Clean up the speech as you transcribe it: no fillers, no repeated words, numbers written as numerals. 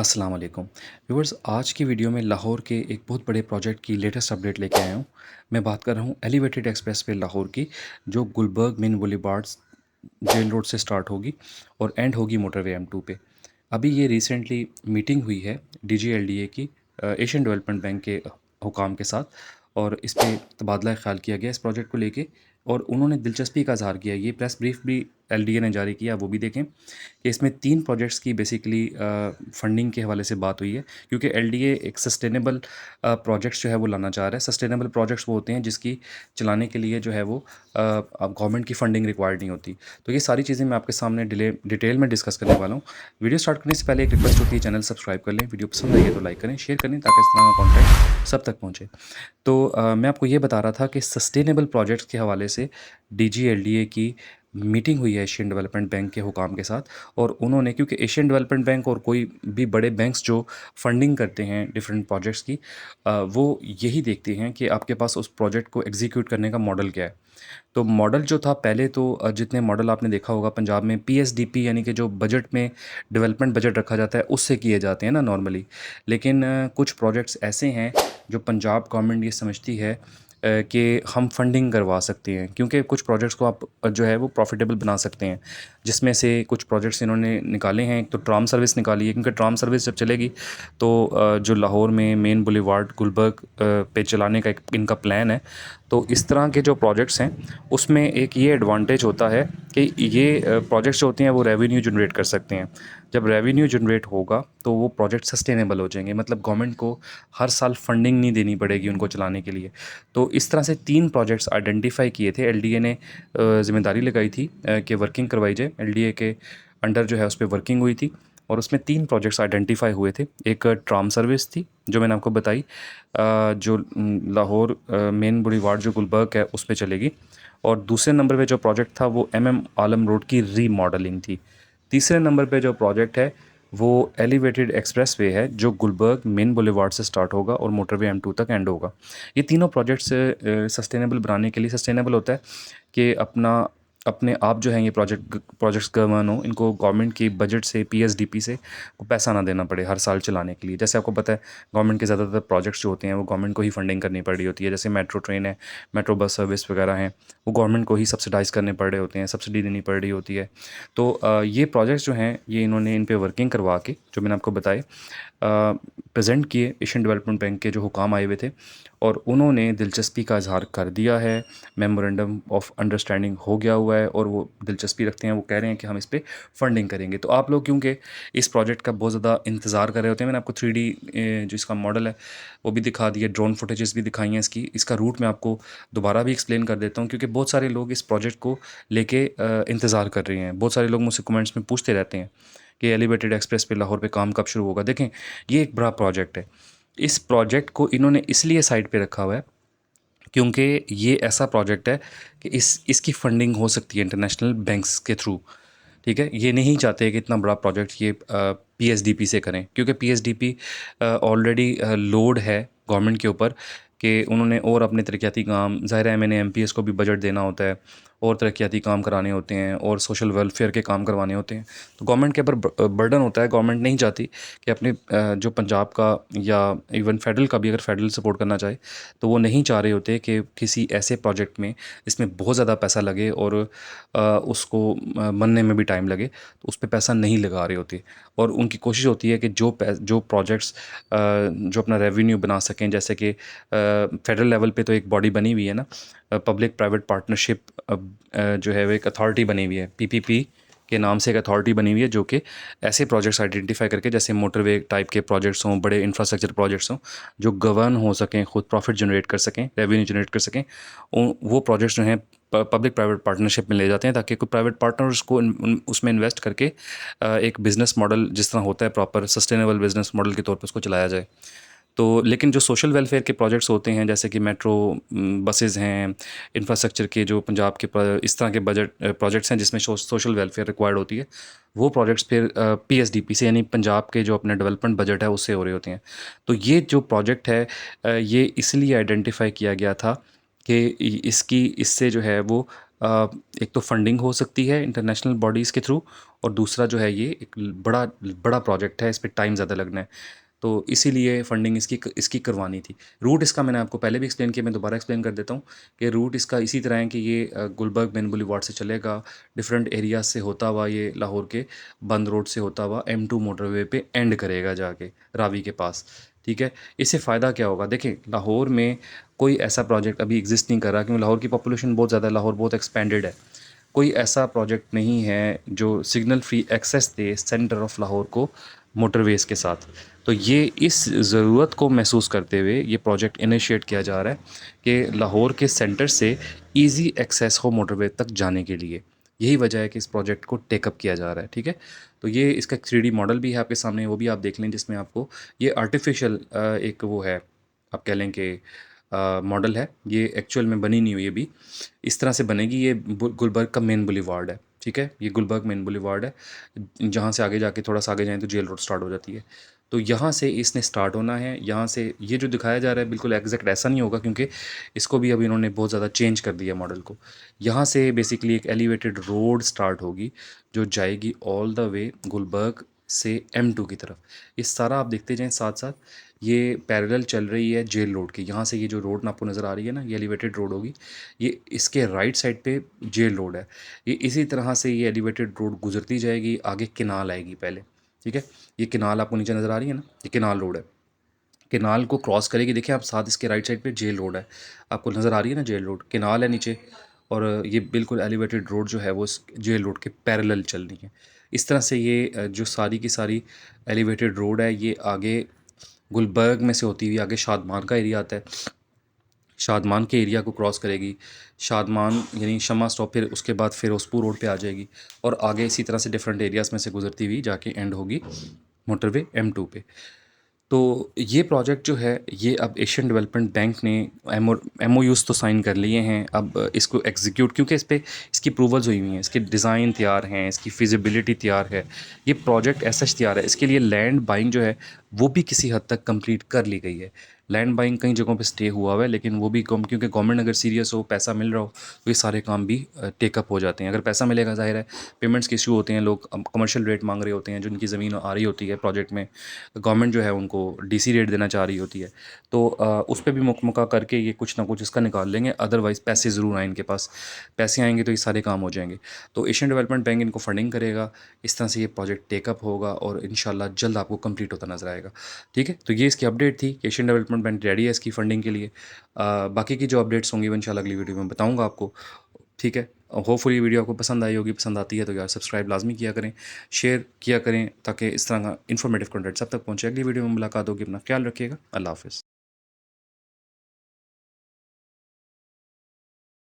अस्सलाम वालेकुम व्यूअर्स। आज की वीडियो में लाहौर के एक बहुत बड़े प्रोजेक्ट की लेटेस्ट अपडेट लेके आया हूँ। मैं बात कर रहा हूँ एलिवेटेड एक्सप्रेस वे लाहौर की, जो Gulberg main boulevard jail road से स्टार्ट होगी और एंड होगी मोटरवे M2 पे। अभी ये रिसेंटली मीटिंग हुई है DGLDA की, एशियन डेवलपमेंट बैंक के हुकाम के साथ, और इस पे तबादला ख्याल किया गया इस प्रोजेक्ट को लेके, और उन्होंने दिलचस्पी का इज़हार किया। ये प्रेस ब्रीफ भी LDA ने जारी किया, वो भी देखें कि इसमें 3 प्रोजेक्ट्स की बेसिकली फंडिंग के हवाले से बात हुई है, क्योंकि LDA एक सस्टेनेबल प्रोजेक्ट्स जो है वो लाना चाह रहा है। सस्टेनेबल प्रोजेक्ट्स वो होते हैं जिसकी चलाने के लिए जो है वो गवर्नमेंट की फंडिंग रिक्वायर्ड नहीं होती। तो ये सारी चीज़ें मैं आपके सामने डिटेल में डिस्कस करने वाला हूँ। वीडियो स्टार्ट करने से पहले एक रिक्वेस्ट होती है, चैनल सब्सक्राइब कर लें, वीडियो पसंद आई है तो लाइक करें, शेयर करें, ताकि इस तरह का कंटेंट सब तक पहुँचे। तो मैं आपको ये बता रहा था कि सस्टेनेबल प्रोजेक्ट्स के हवाले से DGLDA की मीटिंग हुई है एशियन डेवलपमेंट बैंक के हुकाम के साथ, और उन्होंने, क्योंकि एशियन डेवलपमेंट बैंक और कोई भी बड़े बैंक्स जो फंडिंग करते हैं डिफरेंट प्रोजेक्ट्स की, वो यही देखते हैं कि आपके पास उस प्रोजेक्ट को एग्जीक्यूट करने का मॉडल क्या है। तो मॉडल जो था पहले, तो जितने मॉडल आपने देखा होगा पंजाब में PSDP यानी कि जो बजट में डेवलपमेंट बजट रखा जाता है उससे किए जाते हैं ना नॉर्मली। लेकिन कुछ प्रोजेक्ट्स ऐसे हैं जो पंजाब गवर्नमेंट ये समझती है कि हम फंडिंग करवा सकते हैं, क्योंकि कुछ प्रोजेक्ट्स को आप जो है वो प्रॉफिटेबल बना सकते हैं। जिसमें से कुछ प्रोजेक्ट्स इन्होंने निकाले हैं। एक तो ट्राम सर्विस निकाली है, क्योंकि ट्राम सर्विस जब चलेगी तो जो लाहौर में मेन बुलेवार्ड गुलबर्ग पे चलाने का एक इनका प्लान है। तो इस तरह के जो प्रोजेक्ट्स हैं उसमें एक ये एडवांटेज होता है कि ये प्रोजेक्ट्स जो होते हैं वो रेवेन्यू जनरेट कर सकते हैं। जब रेवेन्यू जनरेट होगा तो वो प्रोजेक्ट सस्टेनेबल हो जाएंगे, मतलब गवर्नमेंट को हर साल फंडिंग नहीं देनी पड़ेगी उनको चलाने के लिए। तो इस तरह से 3 प्रोजेक्ट्स आइडेंटिफाई किए थे। LDA ने ज़िम्मेदारी लगाई थी कि वर्किंग करवाई जाए। LDA के अंडर जो है उस पे वर्किंग हुई थी, और उसमें 3 प्रोजेक्ट्स आइडेंटिफाई हुए थे। एक ट्राम सर्विस थी जो मैंने आपको बताई, जो लाहौर मेन बुलेवार्ड जो गुलबर्ग है उस पे चलेगी। और दूसरे नंबर पे जो प्रोजेक्ट था वो MM आलम रोड की रीमॉडलिंग थी। तीसरे नंबर पे जो प्रोजेक्ट है वो एलिवेटेड एक्सप्रेस वे है, जो गुलबर्ग मेन बुलेवार्ड से स्टार्ट होगा और मोटरवे M2 तक एंड होगा। ये तीनों प्रोजेक्ट्स सस्टेनेबल बनाने के लिए, सस्टेनेबल होता है कि अपने आप जो है ये प्रोजेक्ट्स गवर्न हो, इनको गवर्नमेंट की बजट से PSDP से को पैसा ना देना पड़े हर साल चलाने के लिए। जैसे आपको पता है गवर्नमेंट के ज़्यादातर प्रोजेक्ट्स जो होते हैं वो गवर्नमेंट को ही फंडिंग करनी पड़ रही होती है। जैसे मेट्रो ट्रेन है, मेट्रो बस सर्विस वगैरह हैं, वो गवर्नमेंट को ही सब्सिडाइज़ करने पड़ रहे होते हैं, सब्सिडी देनी पड़ रही होती है। तो ये प्रोजेक्ट्स जो हैं ये इन्होंने इन पे वर्किंग करवा के, जो मैंने आपको बताए, प्रेजेंट किए एशियन डेवलपमेंट बैंक के जो हुकाम आए हुए थे, और उन्होंने दिलचस्पी का इजहार कर दिया है। मेमोरेंडम ऑफ अंडरस्टैंडिंग हो गया हुआ है और वो दिलचस्पी रखते हैं, वो कह रहे हैं कि हम इस पे फंडिंग करेंगे। तो आप लोग क्योंकि इस प्रोजेक्ट का बहुत ज़्यादा इंतज़ार कर रहे होते हैं, मैंने आपको 3D जो इसका मॉडल है वो भी दिखा दिया, ड्रोन फुटेजेस भी दिखाई हैं इसकी। इसका रूट मैं आपको दोबारा भी एक्सप्लेन कर देता हूँ, क्योंकि बहुत सारे लोग इस प्रोजेक्ट को लेके इंतज़ार कर रहे हैं। बहुत सारे लोग मुझसे कमेंट्स में पूछते रहते हैं कि एलिवेटेड एक्सप्रेस पे लाहौर पे काम कब शुरू होगा। देखें, ये एक बड़ा प्रोजेक्ट है। इस प्रोजेक्ट को इन्होंने इसलिए साइड पे रखा हुआ है क्योंकि ये ऐसा प्रोजेक्ट है कि इसकी फंडिंग हो सकती है इंटरनेशनल बैंक्स के थ्रू। ठीक है, ये नहीं चाहते कि इतना बड़ा प्रोजेक्ट ये PSDP से करें, क्योंकि PSDP ऑलरेडी लोड है गवर्नमेंट के ऊपर कि उन्होंने और अपने तरक्याती काम, ज़ाहिर है मैंने MPS को भी बजट देना होता है, और तरक्याती काम कराने होते हैं, और सोशल वेलफेयर के काम करवाने होते हैं। तो गवर्नमेंट के ऊपर बर्डन होता है। गवर्नमेंट नहीं चाहती कि अपने जो पंजाब का या इवन फेडरल का भी, अगर फेडरल सपोर्ट करना चाहे तो वो नहीं चाह रहे होते कि किसी ऐसे प्रोजेक्ट में इसमें बहुत ज़्यादा पैसा लगे और उसको बनने में भी टाइम लगे, तो उस पे पैसा नहीं लगा रहे होते। और उनकी कोशिश होती है कि जो प्रोजेक्ट्स जो अपना रेवेन्यू बना सकें, जैसे कि फेडरल लेवल पे तो एक बॉडी बनी हुई है ना, पब्लिक प्राइवेट पार्टनरशिप, जो है वो एक अथॉरिटी बनी हुई है, PPP के नाम से एक अथॉरिटी बनी हुई है, जो कि ऐसे प्रोजेक्ट्स आइडेंटिफाई करके, जैसे मोटरवे टाइप के प्रोजेक्ट्स हों, बड़े इंफ्रास्ट्रक्चर प्रोजेक्ट्स हों, जो गवर्न हो सकें, खुद प्रॉफिट जनरेट कर सकें, रेवेन्यू जनरेट कर सकें, वो प्रोजेक्ट्स जो हैं पब्लिक प्राइवेट पार्टनरशिप में ले जाते हैं, ताकि कोई प्राइवेट पार्टनर उसको उसमें इन्वेस्ट करके एक बिज़नेस मॉडल जिस तरह होता है प्रॉपर सस्टेनेबल बिज़नेस मॉडल के तौर पर उसको चलाया जाए। तो लेकिन जो सोशल वेलफेयर के प्रोजेक्ट्स होते हैं, जैसे कि मेट्रो बसेज़ हैं, इंफ्रास्ट्रक्चर के जो पंजाब के इस तरह के बजट प्रोजेक्ट्स हैं जिसमें सोशल वेलफेयर रिक्वायर्ड होती है, वो प्रोजेक्ट्स फिर PSDP से, यानी पंजाब के जो अपने डेवलपमेंट बजट है उससे हो रहे होते हैं। तो ये जो प्रोजेक्ट है ये इसलिए आइडेंटिफाई किया गया था कि इसकी इससे जो है वो एक तो फंडिंग हो सकती है इंटरनेशनल बॉडीज़ के थ्रू, और दूसरा जो है ये एक बड़ा बड़ा प्रोजेक्ट है, इस पे टाइम ज़्यादा लगना है, तो इसीलिए फंडिंग इसकी करवानी थी। रूट इसका मैंने आपको पहले भी एक्सप्लेन किया, मैं दोबारा एक्सप्लेन कर देता हूँ कि रूट इसका इसी तरह है कि ये गुलबर्ग मेन बुलेवार्ड से चलेगा, डिफरेंट एरियाज से होता हुआ ये लाहौर के बंद रोड से होता हुआ M2 मोटरवे पे एंड करेगा जाके रावी के पास। ठीक है, इससे फ़ायदा क्या होगा? देखें, लाहौर में कोई ऐसा प्रोजेक्ट अभी एग्जिस्ट नहीं कर रहा, क्योंकि लाहौर की पॉपुलेशन बहुत ज़्यादा है, लाहौर बहुत एक्सपेंडेड है। कोई ऐसा प्रोजेक्ट नहीं है जो सिग्नल फ्री एक्सेस दे सेंटर ऑफ लाहौर को मोटरवेज़ के साथ। तो ये इस ज़रूरत को महसूस करते हुए ये प्रोजेक्ट इनिशिएट किया जा रहा है कि लाहौर के सेंटर से इजी एक्सेस हो मोटरवे तक जाने के लिए। यही वजह है कि इस प्रोजेक्ट को टेकअप किया जा रहा है। ठीक है, तो ये इसका 3D मॉडल भी है आपके सामने, वो भी आप देख लें, जिसमें आपको ये आर्टिफिशियल एक वो है, आप कह लें कि मॉडल है, ये एक्चुअल में बनी नहीं हुई अभी। इस तरह से बनेगी। ये गुलबर्ग का मेन बुलेवार्ड है। ठीक है, ये गुलबर्ग मेन बुलेवार्ड है, जहाँ से आगे जाके थोड़ा सा आगे जाएँ तो जेल रोड स्टार्ट हो जाती है। तो यहाँ से इसने स्टार्ट होना है, यहाँ से ये जो दिखाया जा रहा है बिल्कुल एग्जैक्ट ऐसा नहीं होगा, क्योंकि इसको भी अभी इन्होंने बहुत ज़्यादा चेंज कर दिया मॉडल को। यहाँ से बेसिकली एक एलिवेटेड रोड स्टार्ट होगी जो जाएगी ऑल द वे गुलबर्ग से M2 की तरफ। ये सारा आप देखते जाएँ साथ साथ, ये पैरेलल चल रही है जेल रोड की। यहाँ से ये जो रोड आपको नज़र आ रही है ना, ये एलिवेटेड रोड होगी, ये इसके राइट साइड पे जेल रोड है। ये इसी तरह से ये एलिवेटेड रोड गुजरती जाएगी, आगे केनाल आएगी पहले। ठीक है, ये केनाल आपको नीचे नज़र आ रही है ना, ये केनाल रोड है। केनाल को क्रॉस करेगी, देखिए आप साथ, इसके राइट साइड पे जेल रोड है, आपको नज़र आ रही है ना जेल रोड, केनाल है नीचे, और ये बिल्कुल एलिवेटेड रोड जो है वो इस जेल रोड के पैरेलल चल रही है। इस तरह से ये जो सारी की सारी एलिवेटेड रोड है, ये आगे गुलबर्ग में से होती हुई आगे शादमान का एरिया आता है, शादमान के एरिया को क्रॉस करेगी, शादमान यानी शमा स्टॉप, फिर उसके बाद फिरोजपुर रोड पे आ जाएगी, और आगे इसी तरह से डिफरेंट एरियाज़ में से गुजरती हुई जाके एंड होगी मोटरवे M2 पे। तो ये प्रोजेक्ट जो है, ये अब एशियन डेवलपमेंट बैंक ने MOUs तो साइन कर लिए हैं, अब इसको एग्जीक्यूट, क्योंकि इस पे इसकी अप्रूवल्स हुई हुई हैं, इसके डिज़ाइन तैयार हैं, इसकी फिजिबिलिटी तैयार है, ये प्रोजेक्ट ऐसा तैयार है। इसके लिए लैंड बाइंग जो है वो भी किसी हद तक कंप्लीट कर ली गई है। लैंड बाइंग कई जगहों पे स्टे हुआ हुआ है, लेकिन वो भी कम, क्योंकि गवर्नमेंट अगर सीरियस हो, पैसा मिल रहा हो, तो ये सारे काम भी टेकअप हो जाते हैं। अगर पैसा मिलेगा, ज़ाहिर है पेमेंट्स के इशू होते हैं, लोग कमर्शियल रेट मांग रहे होते हैं, जो उनकी ज़मीन आ रही होती है प्रोजेक्ट में, गवर्नमेंट जो है उनको DC रेट देना चाह रही होती है, तो उस पे भी मुकमका करके ये कुछ ना कुछ इसका निकाल लेंगे। अदरवाइज़ पैसे ज़रूर आए इनके पास, पैसे आएंगे तो ये सारे काम हो जाएंगे। तो एशियन डेवलपमेंट बैंक इनको फंडिंग करेगा, इस तरह से ये प्रोजेक्ट टेकअप होगा और इंशाल्लाह जल्द आपको कंप्लीट होता नजर आएगा। ठीक है, तो ये इसकी अपडेट थी कि एशियन डेवलपमेंट बैंक रेडी है इसकी फंडिंग के लिए। बाकी की जो अपडेट्स होंगी वो इंशाल्लाह अगली वीडियो में बताऊँगा आपको। ठीक है, होपफुली वीडियो आपको पसंद आई होगी, पसंद आती है तो यार सब्सक्राइब लाजमी किया करें, शेयर किया करें, ताकि इस तरह का इन्फॉर्मेटिव कंटेंट सब तक पहुँचे। अगली वीडियो में मुलाकात होगी, अपना ख्याल रखिएगा, अल्लाह हाफ़िज़।